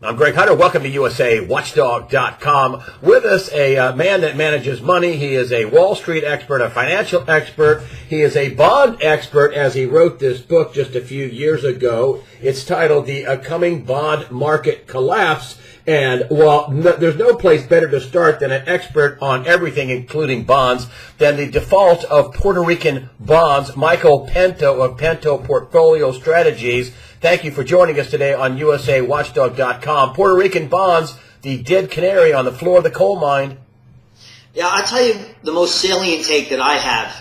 I'm Greg Hunter. Welcome to USAWatchdog.com. With us, a man that manages money. He is a Wall Street expert, a financial expert. He is a bond expert, as he wrote this book just a few years ago. It's titled The Coming Bond Market Collapse. And while there's no place better to start than an expert on everything, including bonds, than the default of Puerto Rican bonds, Michael Pento of Pento Portfolio Strategies. Thank you for joining us today on USAWatchdog.com. Puerto Rican bonds, the dead canary on the floor of the coal mine. Yeah, I'll tell you the most salient take that I have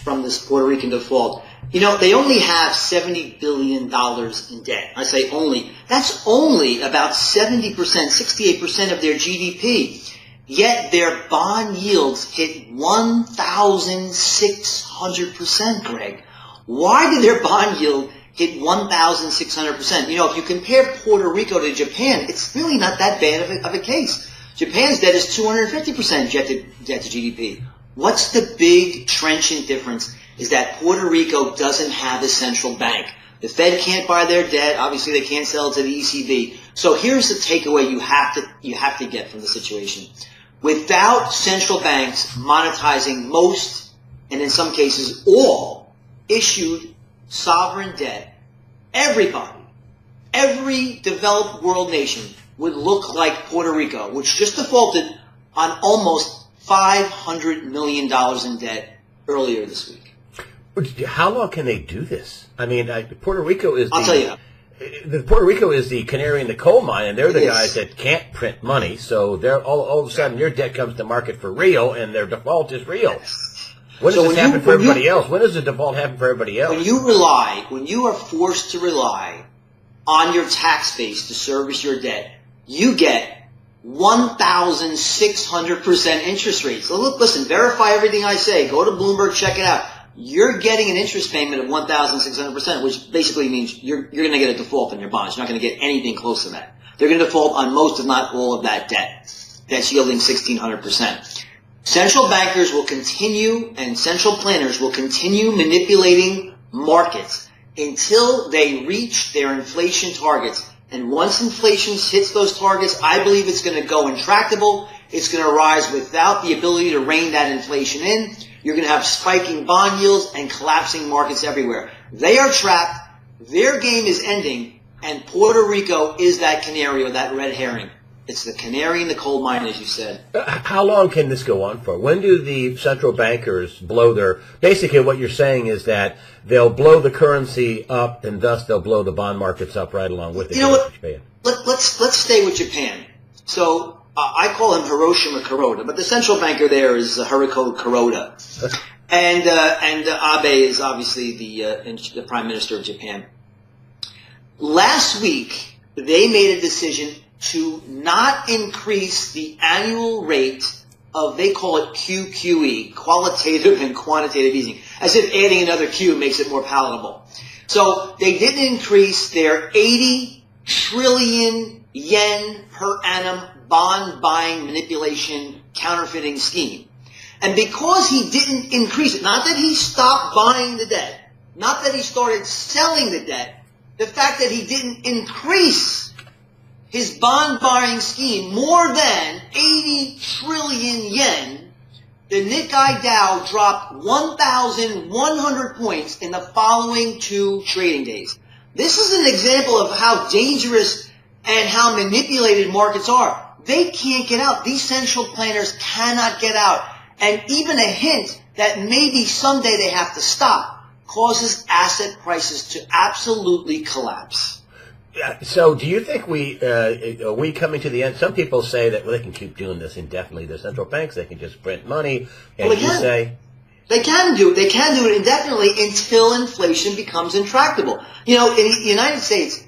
from this Puerto Rican default. You know, they only have $70 billion in debt. I say only. That's only about 70%, 68% of their GDP. Yet their bond yields hit 1,600%, Greg. Why did their bond yield hit 1,600%? You know, if you compare Puerto Rico to Japan, it's really not that bad of a case. Japan's debt is 250% debt to GDP. What's the big trenchant difference is that Puerto Rico doesn't have a central bank. The Fed can't buy their debt. Obviously, they can't sell it to the ECB. So here's the takeaway you have to get from the situation. Without central banks monetizing most, and in some cases all, issued sovereign debt, everybody, every developed world nation would look like Puerto Rico, which just defaulted on almost $500 million in debt earlier this week. How long can they do this? I mean, Puerto Rico is I'll tell you. Puerto Rico is the canary in the coal mine, and they're the guys that can't print money. So they're all of a sudden your debt comes to market for real, and their default is real. When does this happen for everybody else? When does the default happen for everybody else? When you are forced to rely on your tax base to service your debt, you get 1,600% interest rates. So look, listen, verify everything I say. Go to Bloomberg, check it out. You're getting an interest payment of 1,600%, which basically means you're going to get a default on your bonds. You're not going to get anything close to that. They're going to default on most, if not all, of that debt. That's yielding 1,600%. Central bankers will continue, and central planners will continue manipulating markets until they reach their inflation targets. And once inflation hits those targets, I believe it's going to go intractable. It's going to rise without the ability to rein that inflation in. You're going to have spiking bond yields and collapsing markets everywhere. They are trapped. Their game is ending, and Puerto Rico is that canary or that red herring. It's the canary in the coal mine, as you said. How long can this go on for? When do the central bankers blow their... Basically, what you're saying is that they'll blow the currency up, and thus they'll blow the bond markets up right along with it. You know what? Let's stay with Japan. So I call him Hiroshima Kuroda, but the central banker there is Haruko Kuroda. and Abe is obviously the prime minister of Japan. Last week, they made a decision to not increase the annual rate of, they call it QQE, qualitative and quantitative easing, as if adding another Q makes it more palatable. So they didn't increase their 80 trillion yen per annum bond buying manipulation counterfeiting scheme. And because he didn't increase it, not that he stopped buying the debt, not that he started selling the debt, the fact that he didn't increase his bond buying scheme more than 80 trillion yen, the Nikkei Dow dropped 1,100 points in the following 2 trading days. This is an example of how dangerous and how manipulated markets are. They can't get out. These central planners cannot get out. And even a hint that maybe someday they have to stop causes asset prices to absolutely collapse. So do you think are we coming to the end? Some people say that, well, they can keep doing this indefinitely. The central banks, they can just print money. And well, they can do it indefinitely until inflation becomes intractable. You know, in the United States,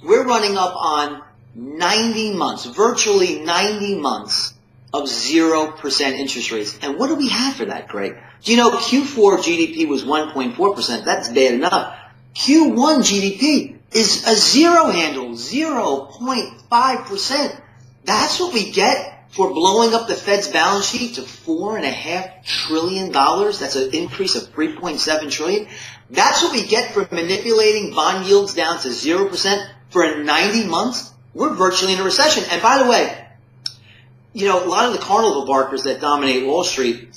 we're running up on 90 months, virtually 90 months of 0% interest rates. And what do we have for that, Greg? Do you know Q4 GDP was 1.4%? That's bad enough. Q1 GDP is a zero handle, 0.5%. That's what we get for blowing up the Fed's balance sheet to $4.5 trillion. That's an increase of $3.7 trillion. That's what we get for manipulating bond yields down to 0% for 90 months. we're virtually in a recession. And by the way, you know, a lot of the carnival barkers that dominate Wall Street,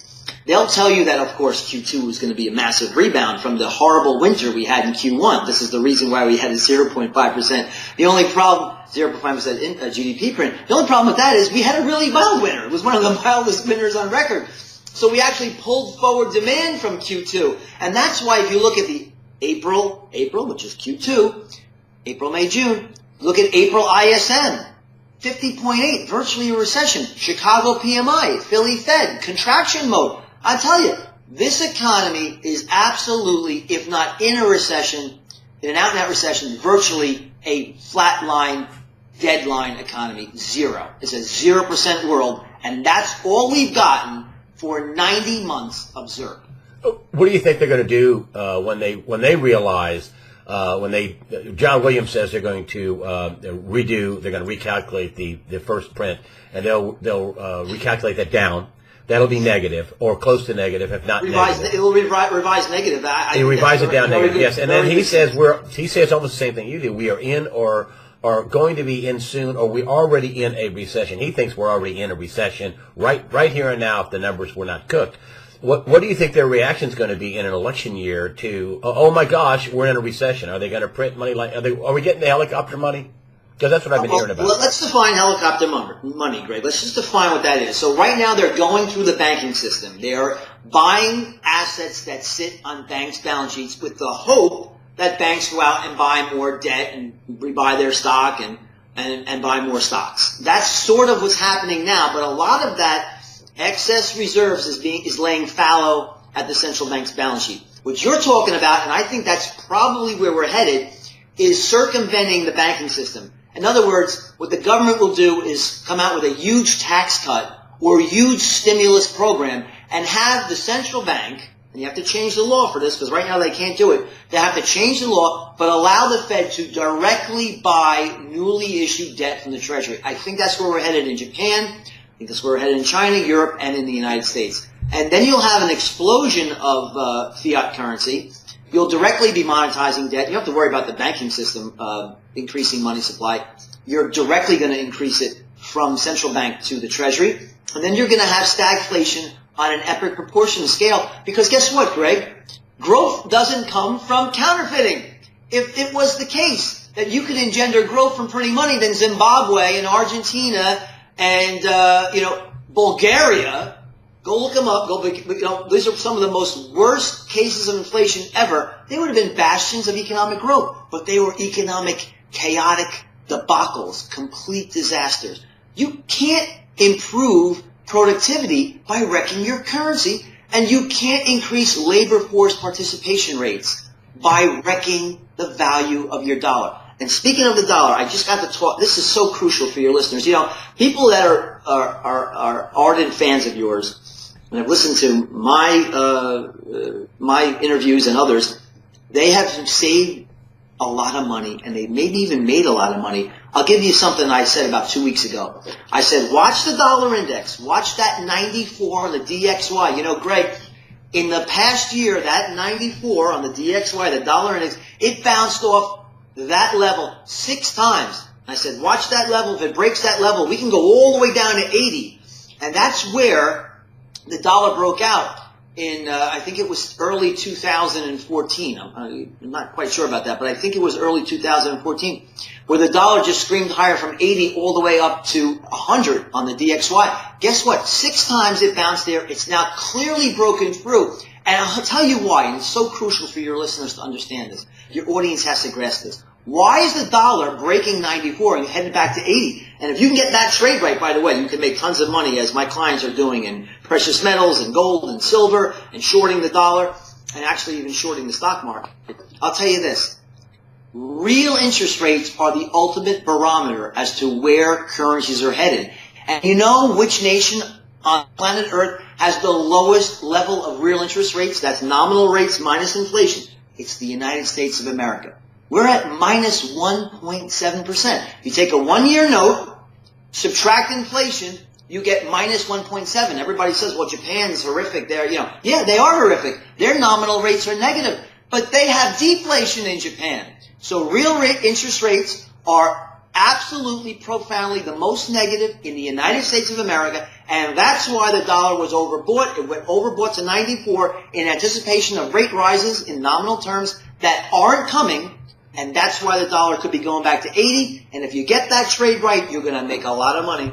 they'll tell you that, of course, Q2 is going to be a massive rebound from the horrible winter we had in Q1. This is the reason why we had a 0.5%. The only problem, 0.5% in GDP print, the only problem with that is we had a really mild winter. It was one of the mildest winters on record. So we actually pulled forward demand from Q2. And that's why if you look at the April, which is Q2, April, May, June, look at April ISM. 50.8, virtually a recession. Chicago PMI, Philly Fed, contraction mode. I tell you, this economy is absolutely, if not in a recession, in an out-and-out recession, virtually a flat-line, dead-line economy. Zero. It's a 0% world, and that's all we've gotten for 90 months observed. What do you think they're going to do when they realize? John Williams says they're going to they're going to recalculate the first print, and they'll recalculate that down. That'll be negative or close to negative, if not negative. It will revise negative. He revise it down negative, yes. And then he says almost the same thing you do. We are in or are going to be in soon, or we're already in a recession. He thinks we're already in a recession right here and now if the numbers were not cooked. What do you think their reaction is going to be in an election year to, oh my gosh, we're in a recession? Are they going to print money are we getting the helicopter money? Because that's what I've been hearing about. Let's define helicopter money, Greg. Let's just define what that is. So right now they're going through the banking system. They are buying assets that sit on banks' balance sheets with the hope that banks go out and buy more debt and rebuy their stock and buy more stocks. That's sort of what's happening now, but a lot of that excess reserves is laying fallow at the central bank's balance sheet. What you're talking about, and I think that's probably where we're headed, is circumventing the banking system. In other words, what the government will do is come out with a huge tax cut or a huge stimulus program and have the central bank, and you have to change the law for this because right now they can't do it, they have to change the law but allow the Fed to directly buy newly issued debt from the Treasury. I think that's where we're headed in Japan. I think that's where we're headed in China, Europe, and in the United States. And then you'll have an explosion of fiat currency. You'll directly be monetizing debt. You don't have to worry about the banking system increasing money supply. You're directly going to increase it from central bank to the Treasury. And then you're going to have stagflation on an epic proportional scale. Because guess what, Greg? Growth doesn't come from counterfeiting. If it was the case that you could engender growth from printing money, then Zimbabwe and Argentina and Bulgaria, go look them up. These are some of the most worst cases of inflation ever. They would have been bastions of economic growth, but they were economic chaotic debacles, complete disasters. You can't improve productivity by wrecking your currency, and you can't increase labor force participation rates by wrecking the value of your dollar. And speaking of the dollar, I just got to talk. This is so crucial for your listeners. You know, people that are ardent fans of yours and have listened to my interviews and others, they have saved a lot of money, and they maybe even made a lot of money. I'll give you something I said about 2 weeks ago. I said, watch the dollar index. Watch that 94 on the DXY. You know, Greg, in the past year, that 94 on the DXY, the dollar index, it bounced off that level 6 times. I said, watch that level. If it breaks that level, we can go all the way down to 80. And that's where the dollar broke out in, I think it was early 2014. I'm not quite sure about that, but I think it was early 2014, where the dollar just screamed higher from 80 all the way up to 100 on the DXY. Guess what? 6 times it bounced there. It's now clearly broken through. And I'll tell you why, and it's so crucial for your listeners to understand this. Your audience has to grasp this. Why is the dollar breaking 94 and heading back to 80? And if you can get that trade right, by the way, you can make tons of money, as my clients are doing in precious metals and gold and silver and shorting the dollar and actually even shorting the stock market. I'll tell you this. Real interest rates are the ultimate barometer as to where currencies are headed. And you know which nation on planet Earth has the lowest level of real interest rates? That's nominal rates minus inflation. It's the United States of America. We're at minus 1.7%. If you take a 1-year note, subtract inflation, you get minus 1.7. Everybody says, well, Japan's horrific. Yeah, they are horrific. Their nominal rates are negative, but they have deflation in Japan. So real interest rates are absolutely profoundly the most negative in the United States of America, and that's why the dollar was overbought. It went overbought to 94 in anticipation of rate rises in nominal terms that aren't coming, and that's why the dollar could be going back to 80, and if you get that trade right, you're going to make a lot of money.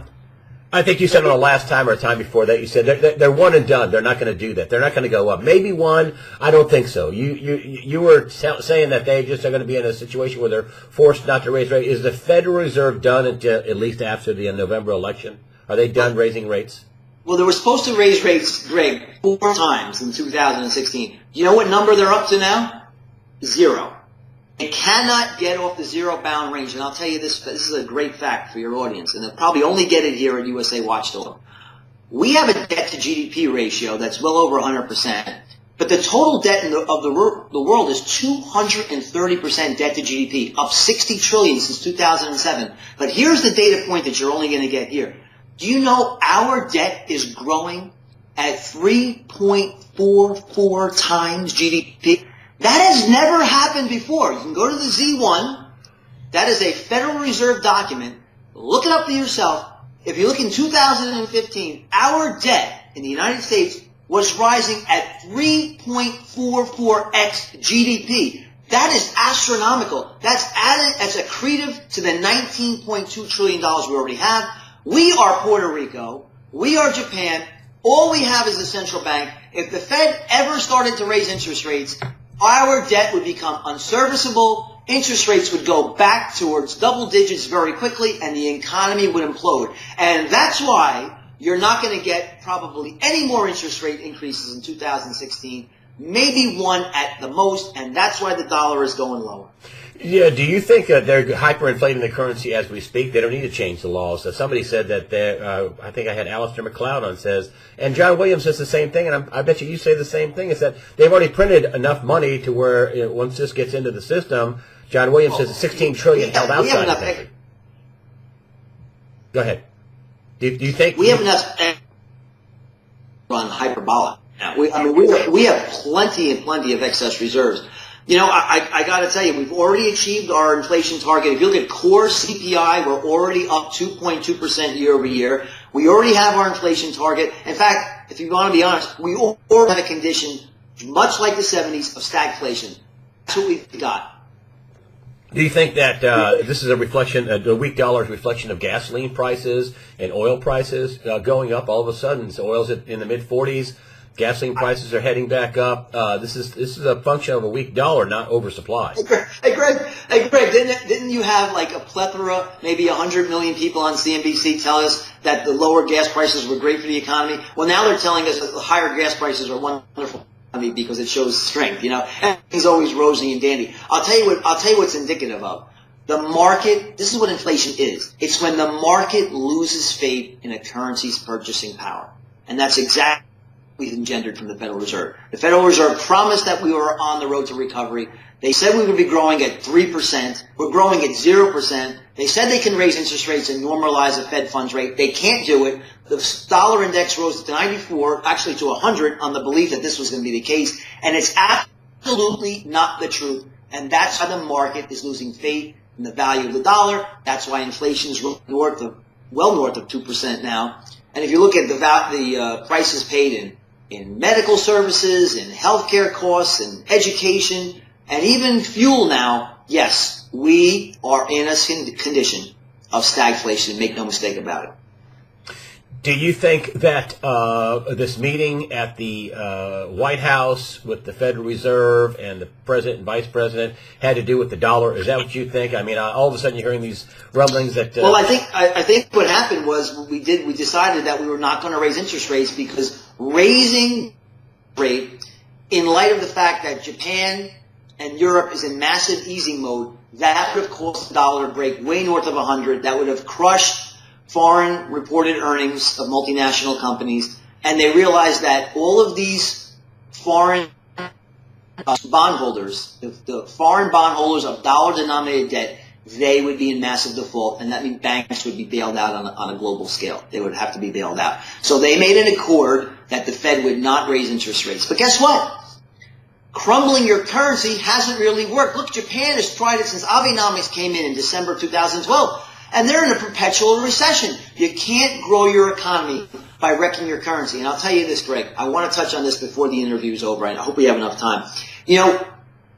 I think you said on the last time or a time before that, you said they're one and done. They're not going to do that. They're not going to go up. Maybe one. I don't think so. You were saying that they just are going to be in a situation where they're forced not to raise rates. Is the Federal Reserve done until at least after the November election? Are they done raising rates? Well, they were supposed to raise rates, Greg, 4 times in 2016. You know what number they're up to now? 0. They cannot get off the zero-bound range, and I'll tell you this is a great fact for your audience, and they'll probably only get it here at USA Watchdog. We have a debt-to-GDP ratio that's well over 100%, but the total debt of the world is 230% debt to GDP, up $60 trillion since 2007. But here's the data point that you're only going to get here. Do you know our debt is growing at 3.44 times GDP? That has never happened before. You can go to the Z1. That is a Federal Reserve document. Look it up for yourself. If you look in 2015, our debt in the United States was rising at 3.44x GDP. That is astronomical. That's accretive to the $19.2 trillion we already have. We are Puerto Rico. We are Japan. All we have is the central bank. If the Fed ever started to raise interest rates, our debt would become unserviceable, interest rates would go back towards double digits very quickly, and the economy would implode. And that's why you're not going to get probably any more interest rate increases in 2016, maybe one at the most, and that's why the dollar is going lower. Yeah, do you think they're hyperinflating the currency as we speak? They don't need to change the laws. So somebody said that I think I had Alistair McLeod on says, and John Williams says the same thing, and I bet you say the same thing, is that they've already printed enough money to where once this gets into the system, John Williams says it's $16 trillion held outside the country. Go ahead. Do you think we have enough on hyperbolic? Now, we have plenty of excess reserves. You know, I got to tell you, we've already achieved our inflation target. If you look at core CPI, we're already up 2.2% year over year. We already have our inflation target. In fact, if you want to be honest, we already have a condition much like the 70s of stagflation. That's what we've got. Do you think that this is a reflection, the weak dollar is a reflection of gasoline prices and oil prices going up all of a sudden? So oil's in the mid-40s. Gasoline prices are heading back up. This is a function of a weak dollar, not oversupply. Hey Greg, didn't you have like a plethora, maybe 100 million people on CNBC tell us that the lower gas prices were great for the economy? Well, now they're telling us that the higher gas prices are wonderful because it shows strength. You know, everything's always rosy and dandy. I'll tell you what's indicative of the market. This is what inflation is. It's when the market loses faith in a currency's purchasing power, and that's exactly we've engendered from the Federal Reserve. The Federal Reserve promised that we were on the road to recovery. They said we would be growing at 3%. We're growing at 0%. They said they can raise interest rates and normalize the Fed funds rate. They can't do it. The dollar index rose to 94, actually to 100, on the belief that this was going to be the case. And it's absolutely not the truth. And that's why the market is losing faith in the value of the dollar. That's why inflation is well north of 2% now. And if you look at the prices paid in medical services, in healthcare costs, and education, and even fuel now, yes, we are in a condition of stagflation. Make no mistake about it. Do you think that this meeting at the White House with the Federal Reserve and the president and vice president had to do with the dollar? Is that what you think? I mean, all of a sudden you're hearing these rumblings that. Well, I think what happened was we decided that we were not going to raise interest rates because raising rate, in light of the fact that Japan and Europe is in massive easing mode, that would have caused the dollar to break way north of 100. That would have crushed foreign reported earnings of multinational companies, and they realized that all of these foreign bondholders, the foreign bondholders of dollar-denominated debt, they would be in massive default, and that means banks would be bailed out on a global scale. They would have to be bailed out. So they made an accord that the Fed would not raise interest rates. But guess what? crumbling your currency hasn't really worked. Look, Japan has tried it since Abenomics came in December 2012, and they're in a perpetual recession. You can't grow your economy by wrecking your currency. And I'll tell you this, Greg, I want to touch on this before the interview is over, and I hope we have enough time. You know,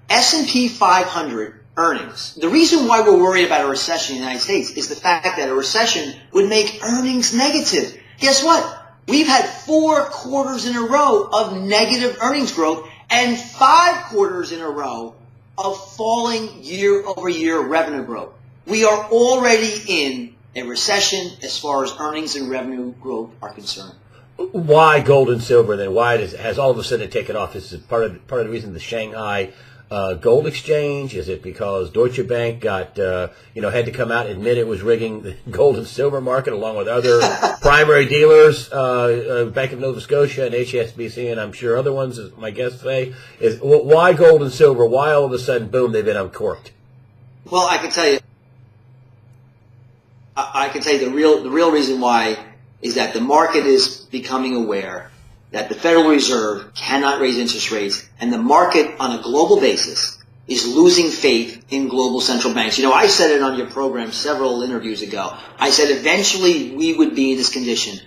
S&P 500 earnings, the reason why we're worried about a recession in the United States is the fact that a recession would make earnings negative. Guess what? We've had 4 quarters in a row of negative earnings growth and 5 quarters in a row of falling year-over-year revenue growth. We are already in a recession as far as earnings and revenue growth are concerned. Why gold and silver then? Why has all of a sudden taken off? Is it part of the reason the Shanghai gold exchange? Is it because Deutsche Bank got had to come out and admit it was rigging the gold and silver market along with other primary dealers, Bank of Nova Scotia and HSBC, and I'm sure other ones, as my guests say? Is why gold and silver? Why all of a sudden, boom, they've been uncorked? Well, I can tell you the real reason why is that the market is becoming aware that the Federal Reserve cannot raise interest rates, and the market on a global basis is losing faith in global central banks. You know, I said it on your program several interviews ago. I said eventually we would be in this condition.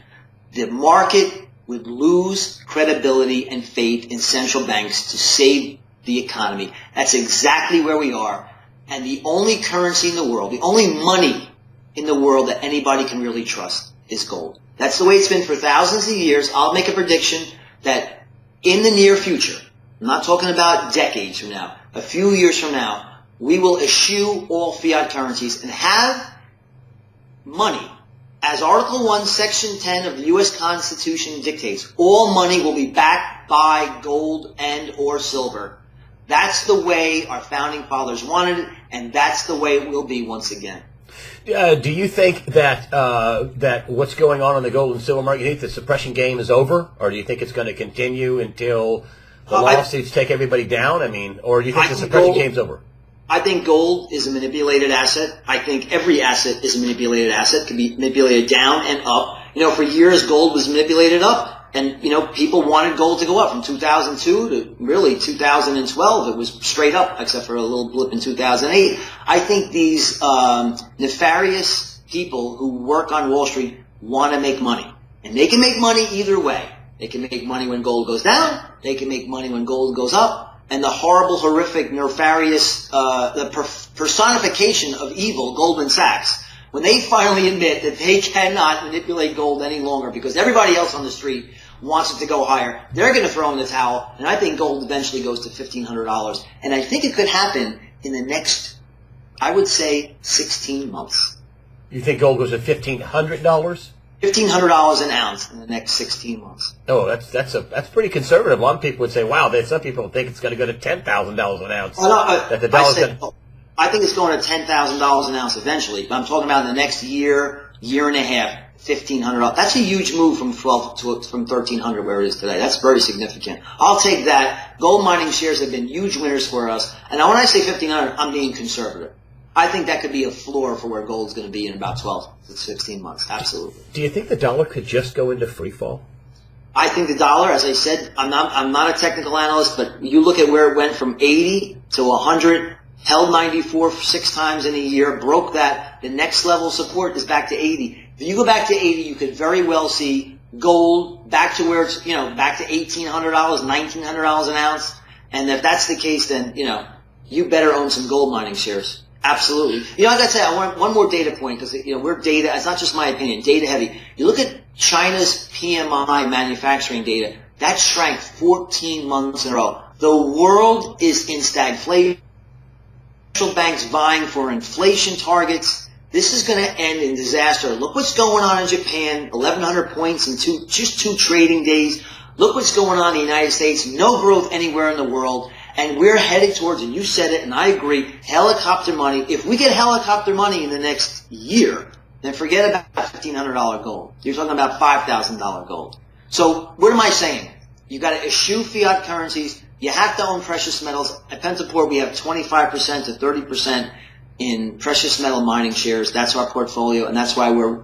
The market would lose credibility and faith in central banks to save the economy. That's exactly where we are. And the only currency in the world, the only money in the world that anybody can really trust is gold. That's the way it's been for thousands of years. I'll make a prediction that in the near future, I'm not talking about decades from now, a few years from now, we will eschew all fiat currencies and have money. As Article 1, Section 10 of the U.S. Constitution dictates, all money will be backed by gold and or silver. That's the way our founding fathers wanted it, and that's the way it will be once again. Do you think that that what's going on in the gold and silver market, you think the suppression game is over, or do you think it's going to continue until the lawsuits take everybody down? I mean, or do you think the suppression game's over? I think gold is a manipulated asset. I think every asset is a manipulated asset. It can be manipulated down and up. You know, for years gold was manipulated up. And, you know, people wanted gold to go up from 2002 to really 2012. It was straight up, except for a little blip in 2008. I think these nefarious people who work on Wall Street want to make money. And they can make money either way. They can make money when gold goes down. They can make money when gold goes up. And the horrible, horrific, nefarious, the personification of evil, Goldman Sachs, when they finally admit that they cannot manipulate gold any longer because everybody else on the street wants it to go higher, they're going to throw in the towel, and I think gold eventually goes to $1,500. And I think it could happen in the next, I would say, 16 months. You think gold goes to $1,500? $1,500 an ounce in the next 16 months. Oh, that's pretty conservative. A lot of people would say, wow, some people think it's going to go to $10,000 an ounce. I think it's going to $10,000 an ounce eventually, but I'm talking about in the next year and a half, $1,500. That's a huge move from $1,300 where it is today. That's very significant. I'll take that. Gold mining shares have been huge winners for us. And when I say $1,500, I'm being conservative. I think that could be a floor for where gold is going to be in about 12 to 16 months. Absolutely. Do you think the dollar could just go into free fall? I think the dollar, as I said, I'm not a technical analyst, but you look at where it went from 80 to 100. Held 94 6 times in a year, broke that. The next level of support is back to 80. If you go back to 80, you could very well see gold back to where it's, back to $1,800, $1,900 an ounce. And if that's the case, then, you better own some gold mining shares. Absolutely. I got to say, I want one more data point because, we're data. It's not just my opinion, data heavy. You look at China's PMI manufacturing data, that shrank 14 months in a row. The world is in stagflation. Central banks vying for inflation targets. This is going to end in disaster. Look what's going on in Japan, 1,100 points in just two trading days. Look what's going on in the United States, no growth anywhere in the world. And we're headed towards, and you said it, and I agree, helicopter money. If we get helicopter money in the next year, then forget about $1,500 gold. You're talking about $5,000 gold. So what am I saying? You got to eschew fiat currencies. You have to own precious metals. At Pento, we have 25% to 30% in precious metal mining shares. That's our portfolio, and that's why we're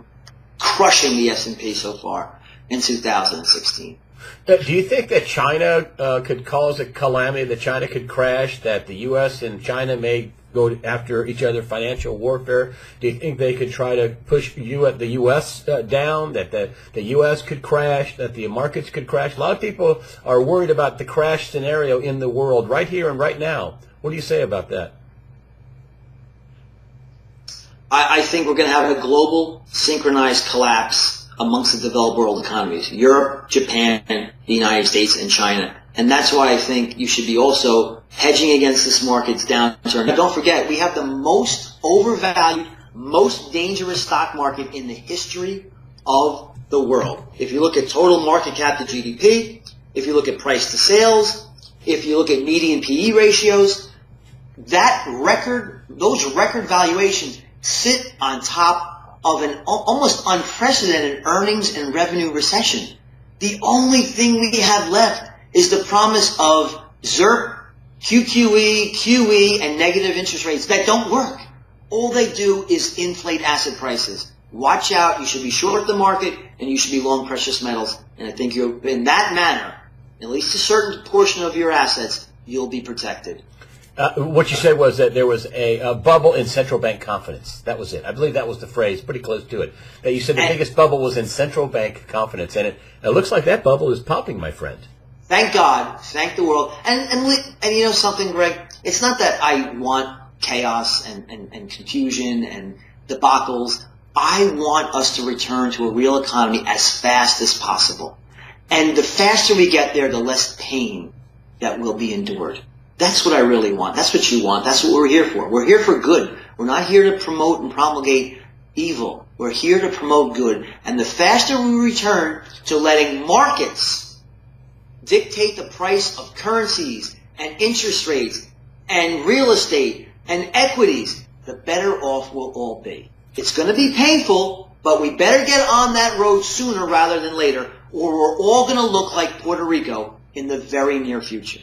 crushing the S&P so far in 2016. Do you think that China could cause a calamity, that China could crash, that the U.S. and China may go after each other financial warfare? Do you think they could try to push the U.S. down, that the U.S. could crash, that the markets could crash? A lot of people are worried about the crash scenario in the world right here and right now. What do you say about that? I think we're going to have a global synchronized collapse amongst the developed world economies, Europe, Japan, the United States, and China. And that's why I think you should be also hedging against this market's downturn. Now, don't forget, we have the most overvalued, most dangerous stock market in the history of the world. If you look at total market cap to GDP, if you look at price to sales, if you look at median PE ratios, those record valuations sit on top of an almost unprecedented earnings and revenue recession. The only thing we have left is the promise of ZIRP, QQE, QE, and negative interest rates that don't work. All they do is inflate asset prices. Watch out. You should be short the market, and you should be long precious metals. And I think in that manner, at least a certain portion of your assets, you'll be protected. What you said was that there was a bubble in central bank confidence. That was it. I believe that was the phrase, pretty close to it. That you said the biggest bubble was in central bank confidence, and it looks like that bubble is popping, my friend. Thank God, thank the world. And you know something, Greg? It's not that I want chaos and confusion and debacles. I want us to return to a real economy as fast as possible. And the faster we get there, the less pain that will be endured. That's what I really want. That's what you want. That's what we're here for. We're here for good. We're not here to promote and promulgate evil. We're here to promote good. And the faster we return to letting markets dictate the price of currencies and interest rates and real estate and equities, the better off we'll all be. It's going to be painful, but we better get on that road sooner rather than later, or we're all going to look like Puerto Rico in the very near future.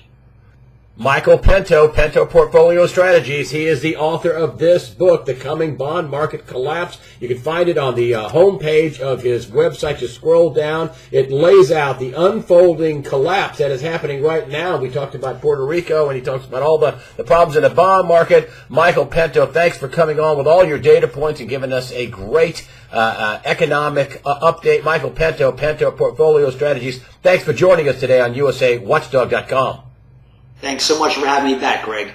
Michael Pento, Pento Portfolio Strategies. He is the author of this book, The Coming Bond Market Collapse. You can find it on the homepage of his website. Just scroll down. It lays out the unfolding collapse that is happening right now. We talked about Puerto Rico, and he talks about all the problems in the bond market. Michael Pento, thanks for coming on with all your data points and giving us a great economic update. Michael Pento, Pento Portfolio Strategies. Thanks for joining us today on USAWatchdog.com. Thanks so much for having me back, Greg.